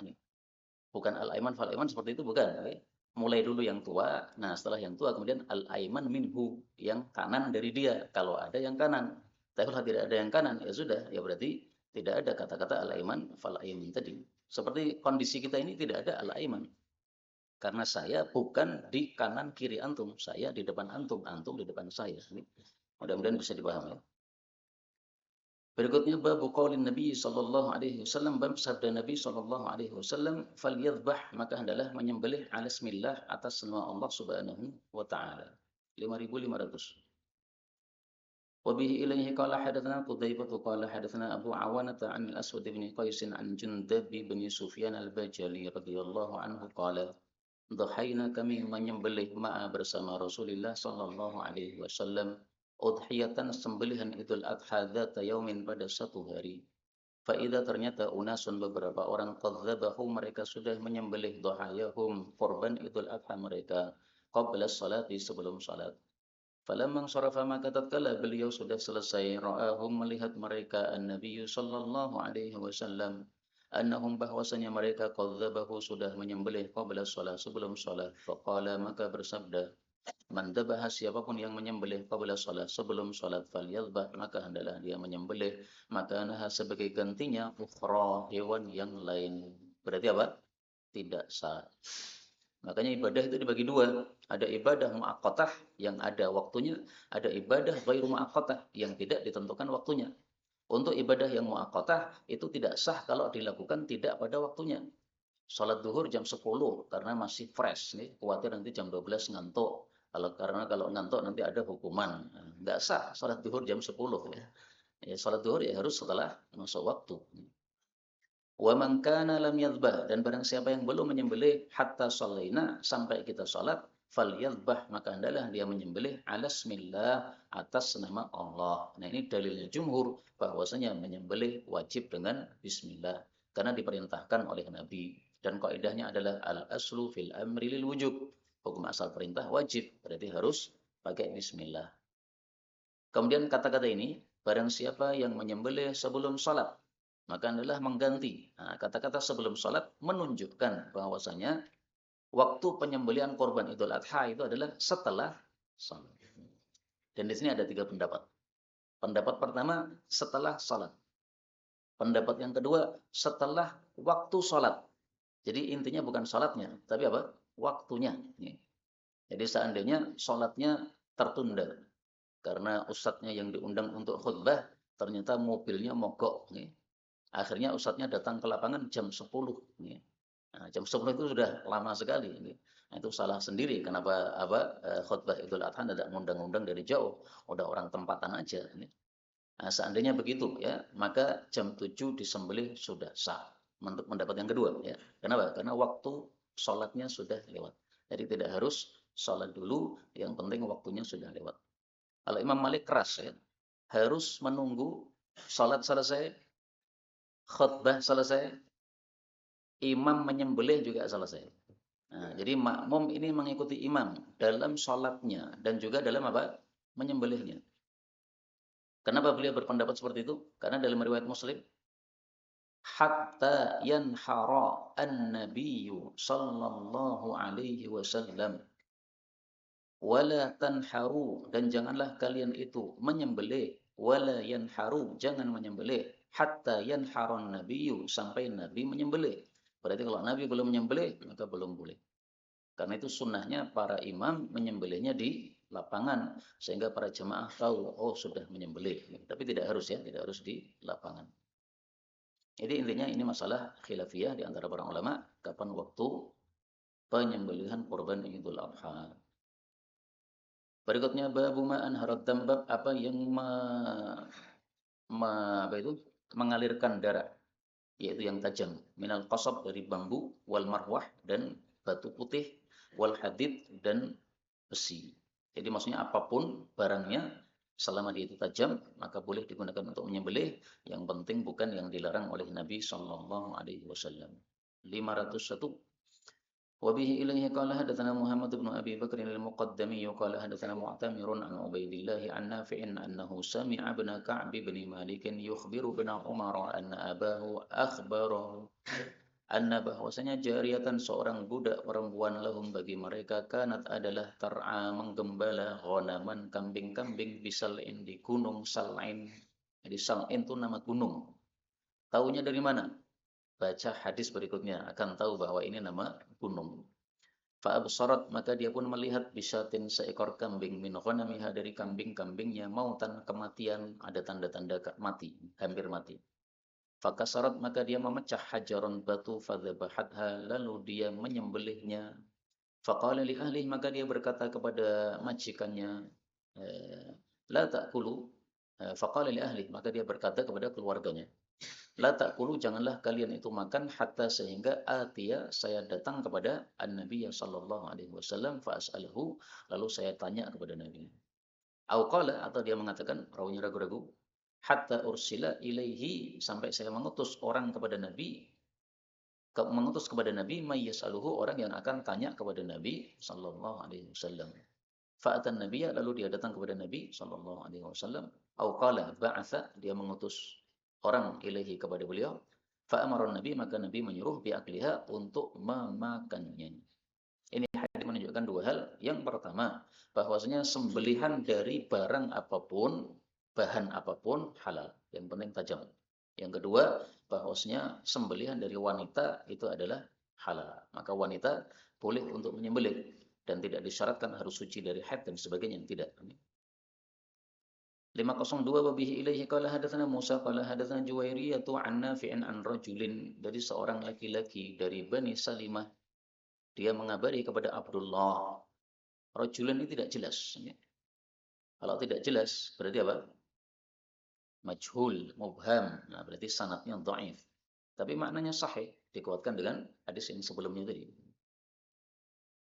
Bukan al-aiman fal-aiman seperti itu, bukan. Mulai dulu yang tua. Nah, setelah yang tua kemudian al-aiman minhu. Yang kanan dari dia. Kalau ada yang kanan. Tapi kalau tidak ada yang kanan, ya sudah. Ya berarti tidak ada kata-kata al-aiman fal-aiman tadi. Seperti kondisi kita ini tidak ada al-aiman. Karena saya bukan di kanan kiri antum. Saya di depan antum. Antum di depan saya. Mudah-mudahan bisa dipahami. Berikutnya bab qaulin Nabi sallallahu alaihi wasallam, bab sabda Nabi sallallahu alaihi wasallam, falyadhbah, maka hendaklah menyembelih ala bismillah atas nama Allah Subhanahu wa taala. 5500. Wa bihi ilaihi qala hadatsana Qudzaifah qala hadatsana Abu Awanah an al-Aswad bin Qais an Jundab bin Sufyan al-Bajali radhiyallahu anhu qala dhahaina, kami menyembelih ma'a bersama Rasulullah sallallahu alaihi wasallam udhiyatan, sembelihan Idul Adha dzata yaumin, pada satu hari. Faida, ternyata unasun, beberapa orang, qadzabahu, mereka sudah menyembelih dhahayahum, korban Idul Adha mereka, qabla salati, sebelum salat. Falamma sarafa, maka tatkala beliau sudah selesai, ra'ahum, melihat mereka, an-nabiyyu sallallahu alaihi wasallam, annahum, bahwasanya mereka, qadzabahu, sudah menyembelih qabla salat, sebelum salat. Faqala, maka bersabda, man dabaha, siapapun yang menyembelih qabla salat, sebelum salat, falyadbah, maka hendaklah dia menyembelih makanaha, sebagai gantinya, ukhra, hewan yang lain. Berarti apa? Tidak sah. Makanya ibadah itu dibagi dua. Ada ibadah muaqqatah yang ada waktunya, ada ibadah ghairu muaqqatah yang tidak ditentukan waktunya. Untuk ibadah yang muaqqatah itu tidak sah kalau dilakukan tidak pada waktunya. Salat duhur jam 10 karena masih fresh nih, khawatir nanti jam 12 ngantuk. Kalau ngantuk nanti ada hukuman. Enggak sah salat duhur jam 10 ya. Ya, salat duhur ya harus setelah masuk waktu. Wa man kana lam yadhbah, dan barang siapa yang belum menyembelih hatta shalaina, sampai kita salat, falyadhbah, maka hendaklah dia menyembelih ala bismillah, atas nama Allah. Nah, ini dalilnya jumhur bahwasanya menyembelih wajib dengan bismillah karena diperintahkan oleh Nabi, dan kaidahnya adalah al aslu fil amri lil wujub. Hukum asal perintah wajib, berarti harus pakai bismillah. Kemudian kata-kata ini, barang siapa yang menyembelih sebelum salat, maka adalah mengganti. Nah, kata-kata sebelum salat menunjukkan bahwasanya waktu penyembelihan korban Idul Adha itu adalah setelah salat. Dan di sini ada 3 pendapat. Pendapat pertama, setelah salat. Pendapat yang kedua, setelah waktu salat. Jadi intinya bukan salatnya, tapi apa? Waktunya. Jadi seandainya salatnya tertunda karena ustadznya yang diundang untuk khutbah ternyata mobilnya mogok. Akhirnya ustadznya datang ke lapangan jam 10. Nah, jam 10 itu sudah lama sekali. Nah, itu salah sendiri. Kenapa khutbah Idul Adha tidak ngundang-undang dari jauh? Udah orang tempatan aja. Nah, seandainya begitu ya, maka jam 7 disembelih sudah sah. Untuk mendapat yang kedua ya. Kenapa? Karena waktu sholatnya sudah lewat. Jadi tidak harus sholat dulu, yang penting waktunya sudah lewat. Kalau Imam Malik keras ya, harus menunggu sholat selesai, khutbah selesai, imam menyembelih juga selesai. Nah, jadi makmum ini mengikuti imam dalam sholatnya dan juga dalam apa? Menyembelihnya. Kenapa beliau berpendapat seperti itu? Karena dalam riwayat Muslim, hatta yanhara an-nabiyyu sallallahu alaihi wasallam wala tanharu, dan janganlah kalian itu menyembelih, wala yanharu, jangan menyembelih, hatta yanharon nabiyyu, sampai nabi menyembelih. Berarti kalau nabi belum menyembelih maka belum boleh. Karena itu sunnahnya para imam menyembelihnya di lapangan sehingga para jemaah tahu oh sudah menyembelih. Tapi tidak harus ya, tidak harus di lapangan. Jadi intinya ini masalah khilafiyah di antara para ulama kapan waktu penyembelihan kurban Idul Adha. Berikutnya babu ma'an harad dambab, apa yang apa itu mengalirkan darah, yaitu yang tajam, minal qasab, dari bambu, wal marwah, dan batu putih, wal hadid, dan besi. Jadi maksudnya apapun barangnya selama dia itu tajam maka boleh digunakan untuk menyembelih, yang penting bukan yang dilarang oleh Nabi sallallahu alaihi wasallam. 501. وبه إليه قال حدثنا محمد بن أبي بكر المقدمي قال حدثنا معتمر عن عبيد الله عن نافع أنه سمع ابن كعب بن مالك يخبر بن عمر أن أباه أخبره anna, bahwasanya jariyatan, seorang budak perempuan, lahum, bagi mereka, kanat, adalah, tar'a, menggembala, ghanaman, kambing-kambing, bisal'in, di gunung Sal'in. Jadi Sal'in itu nama gunung. Taunya dari mana? Baca hadis berikutnya akan tahu bahwa ini nama gunung. Fa'absarat, maka dia pun melihat, bisatin, seekor kambing, min ghanamiha, dari kambing-kambingnya, mautan, kematian, ada tanda-tanda mati, hampir mati. Fakasarat, maka dia memecah, hajaron, batu, fadzabahatha, lalu dia menyembelihnya. Faqala li ahli, maka dia berkata kepada majikannya, la ta'kulu. Faqala li ahli, maka dia berkata kepada keluarganya, la ta'kulu, janganlah kalian itu makan, hatta, sehingga, atia, saya datang kepada an-nabiy sallallahu alaihi wasallam, fa'as'alahu, lalu saya tanya kepada Nabi. Au qala, atau dia mengatakan, rawinya ragu-ragu, hatta ursila ilaihi, sampai saya mengutus orang kepada Nabi, mengutus kepada Nabi, mayyasaluhu, orang yang akan tanya kepada Nabi sallallahu alaihi wasallam. Fa'atan nabiyya, lalu dia datang kepada Nabi sallallahu alaihi wasallam. Au qala ba'atha, dia mengutus orang ilaihi, kepada beliau. Fa'amara Nabi, maka Nabi menyuruh biakliha, untuk memakannya. Ini hadis menunjukkan dua hal. Yang pertama, bahwasanya sembelihan dari barang apapun, bahan apapun, halal. Yang penting tajam. Yang kedua, bahwasanya sembelihan dari wanita itu adalah halal. Maka wanita boleh untuk menyembelih dan tidak disyaratkan harus suci dari haid dan sebagainya, tidak. 502. Wabihi ilaihi qala hadatsana Musa qala hadatsana Juwairiyatu an Nafi'in an rajulin, dari seorang laki-laki dari Bani Salimah, dia mengabari kepada Abdullah. Rajulun ini tidak jelas. Kalau tidak jelas berarti apa? Majhul, mubham. Nah, berarti sanadnya dhaif. Tapi maknanya sahih, dikuatkan dengan hadis yang sebelumnya tadi.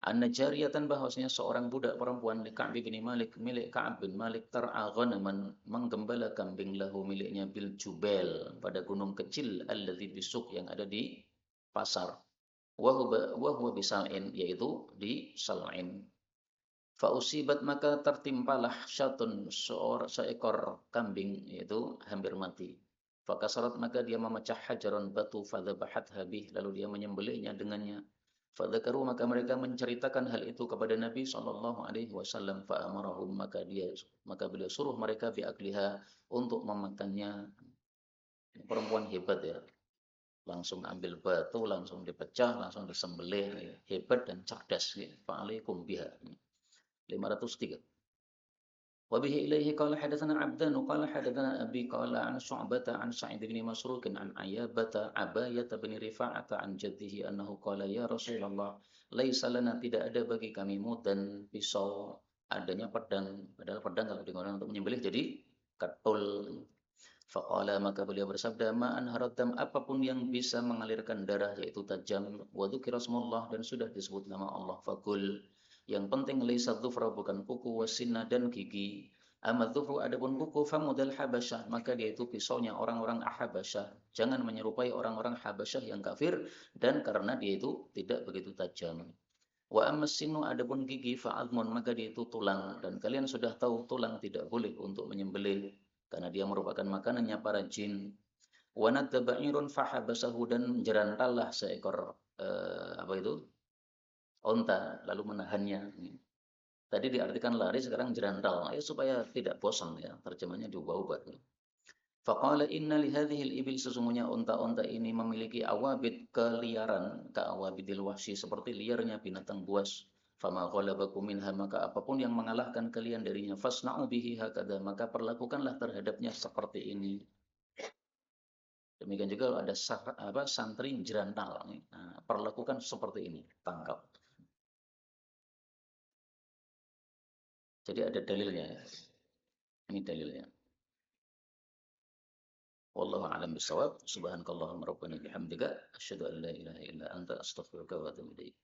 Anna jariyatan, bahwasanya seorang budak perempuan, Ka'ab bin Malik, milik Ka'ab bin Malik, tar'a ghanaman, menggembala kambing, lahu, miliknya, bil Jubel, pada gunung kecil, alladzi bisuk, yang ada di pasar. Wa huwa bisal'in, yaitu di Sal'in. Fausibat, maka tertimpalah, syatun, seekor kambing, yaitu hampir mati. Fakasarat, maka dia memecah, hajaron, batu, fadzabahat habih, lalu dia menyembelihnya dengannya. Fadzakaru, maka mereka menceritakan hal itu kepada Nabi sallallahu alaihi wasallam. Fa'amarahum, maka beliau suruh mereka biakliha, untuk memakannya. Perempuan hebat ya. Langsung ambil batu, langsung dipecah, langsung disembelih. Hebat dan cerdas ya. Fa'alaikum biha. 503. Wabihi ilaihi qala hadatsana Abdan qala hadatsana Abi qala an Syu'bah an Sa'id bin Masruq an Abayah bin Rifa'ah an jaddihi annahu qala ya Rasulullah, laisa lana, tidak ada bagi kami, mudan, pisau, adanya pedang, padahal pedang kalau digunakan untuk menyembelih jadi katul. Faqala, maka beliau bersabda, ma'an haradam, apapun yang bisa mengalirkan darah, yaitu tajam, wa dzukira ismullah, dan sudah disebut nama Allah, fakul, Yang penting laisa dzufra bukan kuku, wasinna dan gigi. Amma dzufru adapun kuku famudal Habasyah, maka dia itu pisaunya orang-orang Habasyah. Jangan menyerupai orang-orang Habasyah yang kafir dan karena dia itu tidak begitu tajam. Wa ammas sinu adapun gigi fa'admun, maka dia itu tulang dan kalian sudah tahu tulang tidak boleh untuk menyembelih karena dia merupakan makanannya para jin. Wa nadda ba'irun fahabasahu, dan jerantallah seekor apa itu? Onta lalu menahannya. Tadi diartikan lari, sekarang jerantal. Ya, supaya tidak bosan ya, terjemahnya diubah-ubah. Faqala inna li hadhil ibil, sesungguhnya unta-unta ini memiliki awabid, keliaran, ka'awabidil wahsy, seperti liarnya binatang buas. Fama ghalabakum minha, maka apapun yang mengalahkan kalian darinya, fasna'u bihi hakada, maka perlakukanlah terhadapnya seperti ini. Demikian juga kalau ada santri jerantal, nah, perlakukan seperti ini, tangkap. Jadi ada dalilnya ya. Ini dalilnya. Wallahu a'lam bishawab. Subhanakallahumma rabbana bihamdika asyhadu an la ilaha illa anta astaghfiruka wa atubu ilaik.